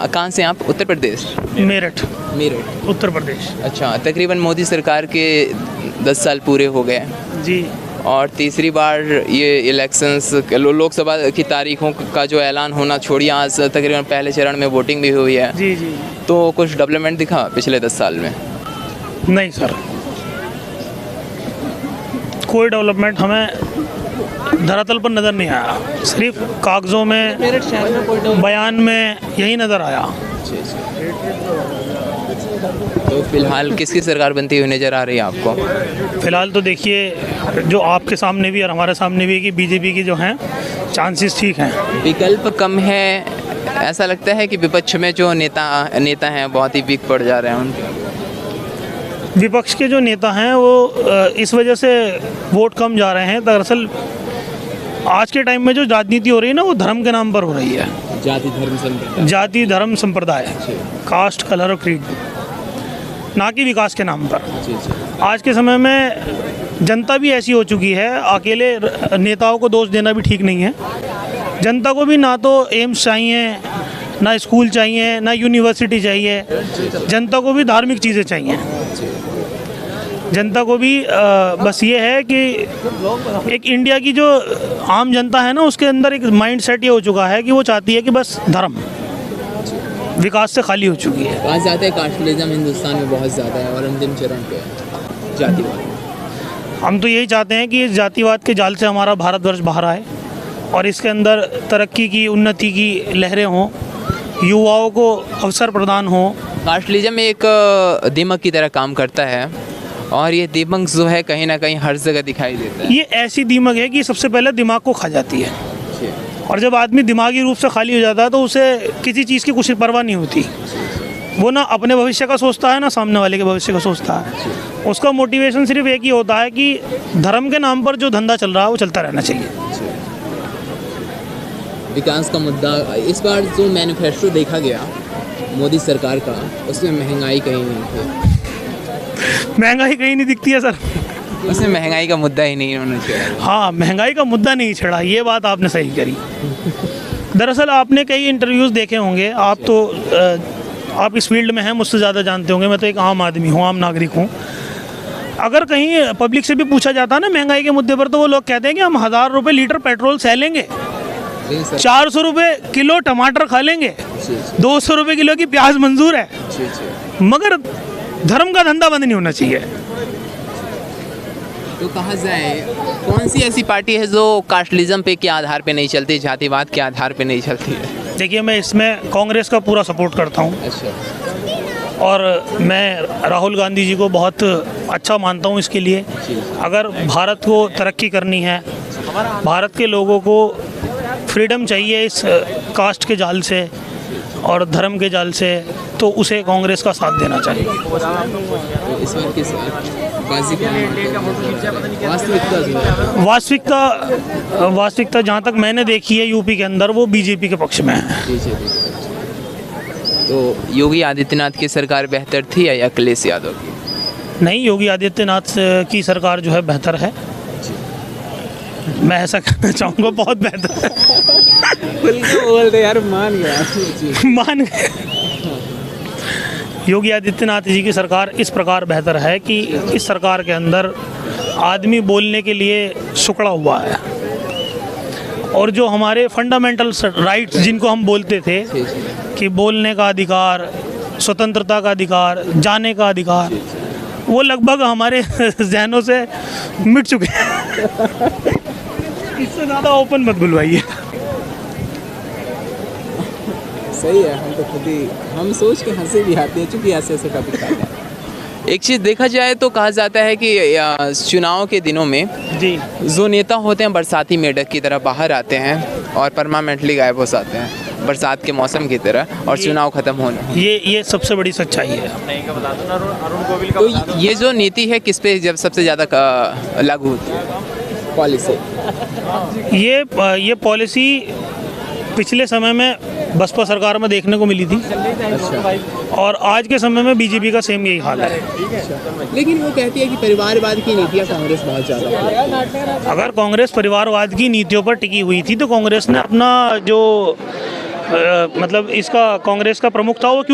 कहाँ से आप? उत्तर प्रदेश? मेरठ, मेरठ, उत्तर प्रदेश। अच्छा। तकरीबन मोदी सरकार के 10 साल पूरे हो गए जी। और तीसरी बार ये इलेक्शंस लोकसभा की तारीखों का जो ऐलान होना छोड़िए, आज तकरीबन पहले चरण में वोटिंग भी हुई है। जी जी। तो कुछ डेवलपमेंट दिखा पिछले 10 साल में? नहीं सर, कोई डेवलपमेंट हमें धरातल पर नज़र नहीं आया, सिर्फ कागज़ों में, बयान में यही नज़र आया। तो फिलहाल किसकी सरकार बनती हुई नज़र आ रही है आपको? फ़िलहाल तो देखिए, जो आपके सामने भी और हमारे सामने भी, कि बीजेपी की जो हैं चांसेस ठीक हैं। विकल्प कम है, ऐसा लगता है कि विपक्ष में जो नेता हैं बहुत ही वीक पड़ जा रहे हैं उनके। विपक्ष के जो नेता हैं वो इस वजह से वोट कम जा रहे हैं। दरअसल आज के टाइम में जो राजनीति हो रही है ना, वो धर्म के नाम पर हो रही है। जाति धर्म संप्रदाय, कास्ट, कलर और क्रीड, ना कि विकास के नाम पर। आज के समय में जनता भी ऐसी हो चुकी है, अकेले नेताओं को दोष देना भी ठीक नहीं है। जनता को भी ना तो एम्स चाहिए, ना स्कूल चाहिए, ना यूनिवर्सिटी चाहिए। जनता को भी धार्मिक चीज़ें चाहिए। जनता को भी बस ये है कि एक इंडिया की जो आम जनता है ना, उसके अंदर एक माइंड सेट ये हो चुका है कि वो चाहती है कि बस धर्म, विकास से खाली हो चुकी है। बहुत ज़्यादा कास्टलिज्म हिंदुस्तान में बहुत ज़्यादा है और अंतिम चरण पे है जातिवाद। हम तो यही चाहते हैं कि इस जातिवाद के जाल से हमारा भारतवर्ष बाहर आए और इसके अंदर तरक्की की, उन्नति की लहरें हों, युवाओं को अवसर प्रदान हो। कास्टलिज्म एक दीमक की तरह काम करता है और ये दीमक जो है कहीं ना कहीं हर जगह दिखाई देता है। ये ऐसी दीमक है कि सबसे पहले दिमाग को खा जाती है, और जब आदमी दिमागी रूप से खाली हो जाता है तो उसे किसी चीज़ की कुछ परवाह नहीं होती। वो ना अपने भविष्य का सोचता है, ना सामने वाले के भविष्य का सोचता है। उसका मोटिवेशन सिर्फ एक ही होता है कि धर्म के नाम पर जो धंधा चल रहा है वो चलता रहना चाहिए। विकास का मुद्दा, इस बार जो मैनिफेस्टो देखा गया मोदी सरकार का, उसमें महंगाई कहीं नहीं थी। महंगाई कहीं नहीं दिखती है सर, उसमें महंगाई का मुद्दा ही नहीं होना चाहिए। हाँ, महंगाई का मुद्दा नहीं छेड़ा, ये बात आपने सही करी। दरअसल आपने कई इंटरव्यूज़ देखे होंगे, आप इस फील्ड में हैं, मुझसे ज़्यादा जानते होंगे। मैं तो एक आम आदमी हूँ, आम नागरिक हूँ। अगर कहीं पब्लिक से भी पूछा जाता है ना महंगाई के मुद्दे पर, तो वो लोग कहते हैं कि हम 1000 रुपये लीटर पेट्रोल सह लेंगे, 400 रुपये किलो टमाटर खा लेंगे, 200 रुपये किलो की प्याज मंजूर है, मगर धर्म का धंधा बंद नहीं होना चाहिए। तो कहा जाए कौन सी ऐसी पार्टी है जो कास्टलिज्म पे के आधार पे नहीं चलती, जातिवाद के आधार पे नहीं चलती है? देखिए, मैं इसमें कांग्रेस का पूरा सपोर्ट करता हूँ। अच्छा। और मैं राहुल गांधी जी को बहुत अच्छा मानता हूँ इसके लिए। अगर भारत को तरक्की करनी है, भारत के लोगों को फ्रीडम चाहिए इस कास्ट के जाल से और धर्म के जाल से, तो उसे कांग्रेस का साथ देना चाहिए। तो इस बार किस वास्तविकता जहाँ तक मैंने देखी है यूपी के अंदर, वो बीजेपी के पक्ष में है। तो योगी आदित्यनाथ की सरकार बेहतर थी या अखिलेश यादव की? नहीं, योगी आदित्यनाथ की सरकार जो है बेहतर है। मैं ऐसा कहना चाहूँगा, बहुत बेहतर बोल दे यार, मान गया। मान गए। योगी आदित्यनाथ जी की सरकार इस प्रकार बेहतर है कि इस सरकार के अंदर आदमी बोलने के लिए सुकड़ा हुआ है, और जो हमारे फंडामेंटल राइट्स जिनको हम बोलते थे कि बोलने का अधिकार, स्वतंत्रता का अधिकार, जाने का अधिकार, वो लगभग हमारे जहनों से मिट चुके हैं। इससे ज़्यादा ओपन मत बुलवाइए। सही है, हम तो खुद ही हम सोच के हंसे भी आते हैं चूँकि ऐसे टॉपिक आता है। एक चीज़ देखा जाए तो कहा जाता है कि चुनाव के दिनों में जी जो नेता होते हैं बरसाती मेढक की तरह बाहर आते हैं और परमानेंटली गायब हो जाते हैं बरसात के मौसम की तरह, और चुनाव खत्म होने। ये सबसे बड़ी सच्चाई है। तो ये जो नीति है किस पे जब सबसे ज़्यादा लागू होती है पॉलिसी? ये पॉलिसी पिछले समय में बसपा सरकार में देखने को मिली थी। अच्छा। और आज के समय में बीजेपी का सेम यही हाल है। लेकिन वो कहती है कि परिवारवाद की नीतियाँ कांग्रेस बहुत ज़्यादा। अगर कांग्रेस परिवारवाद की नीतियों पर टिकी हुई थी तो कांग्रेस ने अपना जो मतलब इसका कांग्रेस का प्रमुख था वो, क्यों